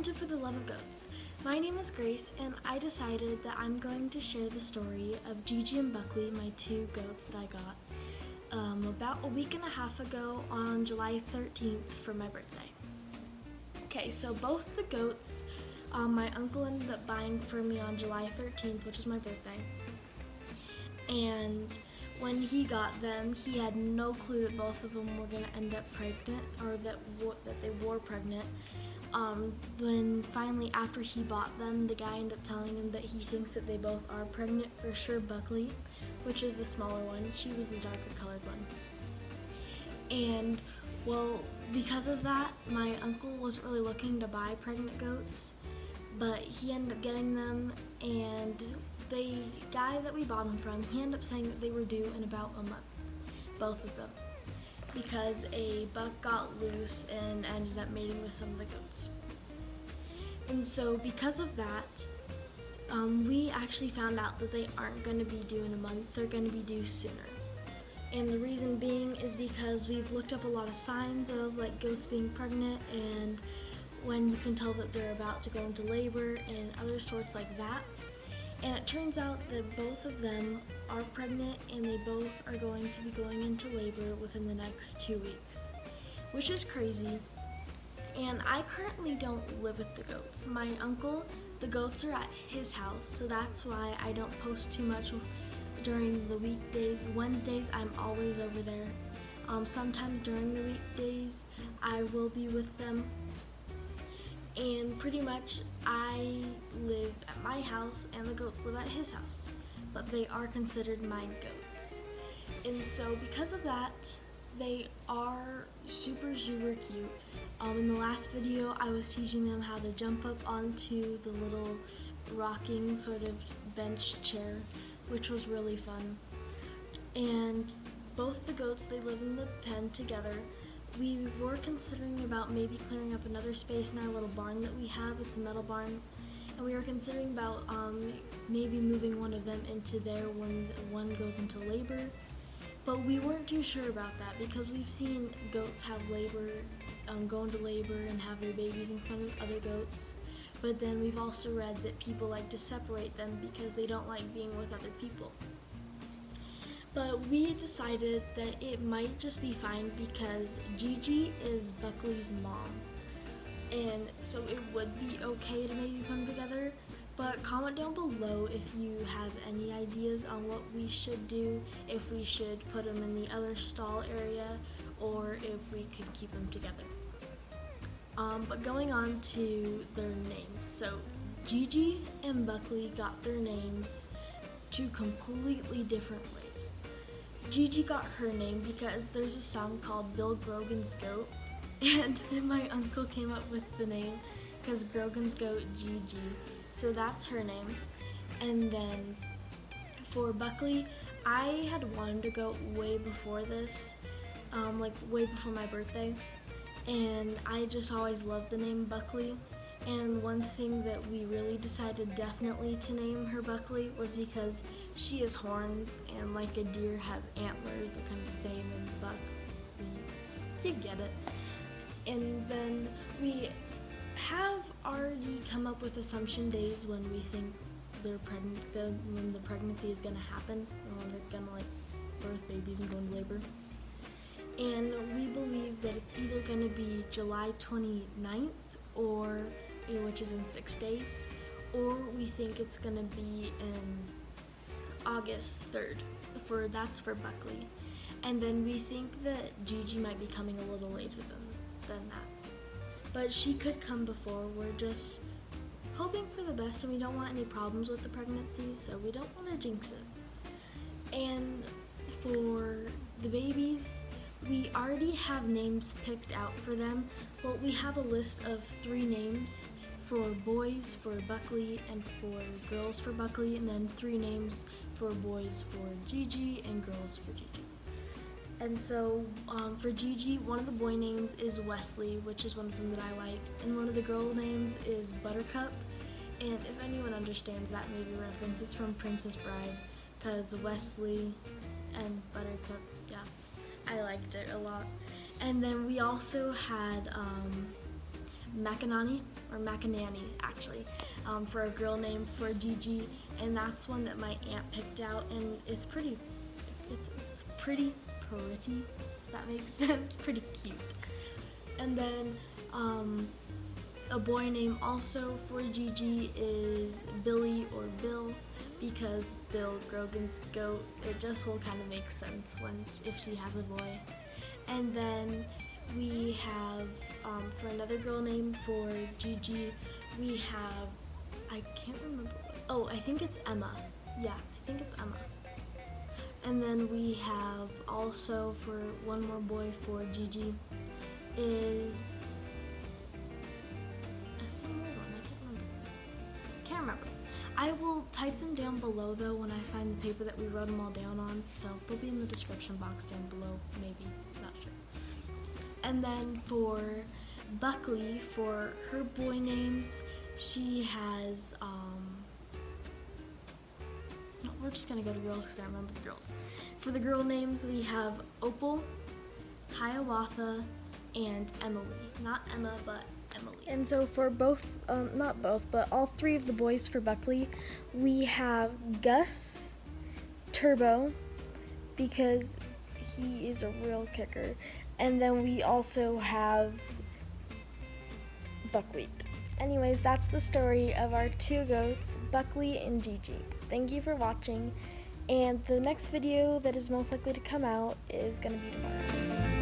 Welcome to For the Love of Goats. My name is Grace, and I decided that I'm going to share the story of G.G and Buckley, my two goats that I got about a week and a half ago on July 13th for my birthday. Okay, so both the goats my uncle ended up buying for me on July 13th, which was my birthday. And when he got them, he had no clue that both of them were going to end up pregnant, or that they were pregnant. When finally, after he bought them, the guy ended up telling him that he thinks that they both are pregnant. For sure, Buckley, which is the smaller one, she was the darker colored one. And well, because of that, my uncle wasn't really looking to buy pregnant goats, but he ended up getting them, and the guy that we bought them from, he ended up saying that they were due in about a month, both of them, because a buck got loose and ended up mating with some of the goats. And so because of that, we actually found out that they aren't going to be due in a month, they're going to be due sooner. And the reason being is because we've looked up a lot of signs of like goats being pregnant, and when you can tell that they're about to go into labor and other sorts like that. And it turns out that both of them are pregnant, and they both are going to be going into labor within the next 2 weeks, which is crazy. And I currently don't live with the goats. My uncle, the goats are at his house, so that's why I don't post too much during the weekdays. Wednesdays, I'm always over there. Sometimes during the weekdays, I will be with them. And pretty much I live at my house and the goats live at his house, but they are considered my goats. And so because of that, they are super cute. In the last video, I was teaching them how to jump up onto the little rocking sort of bench chair, which was really fun. And both the goats, they live in the pen together. We were considering about maybe clearing up another space in our little barn that we have. It's a metal barn. And we were considering about maybe moving one of them into there when one goes into labor. But we weren't too sure about that because we've seen goats have labor, go into labor and have their babies in front of other goats. But then we've also read that people like to separate them because they don't like being with other people. But we decided that it might just be fine because G.G is Buckley's mom. And so it would be okay to maybe put them together. But comment down below if you have any ideas on what we should do, if we should put them in the other stall area, or if we could keep them together. But going on to their names. So G.G and Buckley got their names two completely different ways. G.G got her name because there's a song called Bill Grogan's Goat, and my uncle came up with the name because Grogan's Goat, G.G. So that's her name. And then for Buckley, I had wanted to go way before this, like way before my birthday, and I just always loved the name Buckley. And one thing that we really decided definitely to name her Buckley was because she has horns, and like a deer has antlers, they're kind of the same, and Buckley, you get it. And then we have already come up with assumption days when we think they're pregnant, when the pregnancy is going to happen, and when they're going to like birth babies and go into labor. And we believe that it's either going to be July 29th, or which is in 6 days, or we think it's going to be in August 3rd. That's for Buckley. And then we think that G.G might be coming a little later than that. But she could come before. We're just hoping for the best, and we don't want any problems with the pregnancy, so we don't want to jinx it. And for the babies, we already have names picked out for them. Well, we have a list of 3 names for boys for Buckley and for girls for Buckley, and then 3 names for boys for G.G and girls for G.G. And so for G.G, one of the boy names is Wesley, which is one of them that I liked, and one of the girl names is Buttercup. And if anyone understands that maybe reference, it's from Princess Bride, because Wesley and Buttercup, yeah, I liked it a lot. And then we also had Macanani, or Macanani actually, for a girl name for G.G, and that's one that my aunt picked out, and it's pretty, it's pretty, if that makes sense, pretty cute. And then a boy name also for G.G is Billy or Bill, because Bill Grogan's goat. It just will kind of make sense if she has a boy. And then we have, for another girl name for G.G, we have, I can't remember, I think it's Emma. Yeah, I think it's Emma. And then we have also, for one more boy for G.G, is some weird one, I can't remember. I will type them down below though when I find the paper that we wrote them all down on, so they'll be in the description box down below, maybe, not sure. And then for Buckley, for her boy names, she has, no, we're just gonna go to girls because I remember the girls. For the girl names, we have Opal, Hiawatha, and Emily. Not Emma, but Emily. And so for both, not both, but all three of the boys for Buckley, we have Gus, Turbo, because he is a real kicker. And then we also have Buckwheat. Anyways, that's the story of our two goats, Buckley and G.G. Thank you for watching, and the next video that is most likely to come out is going to be tomorrow.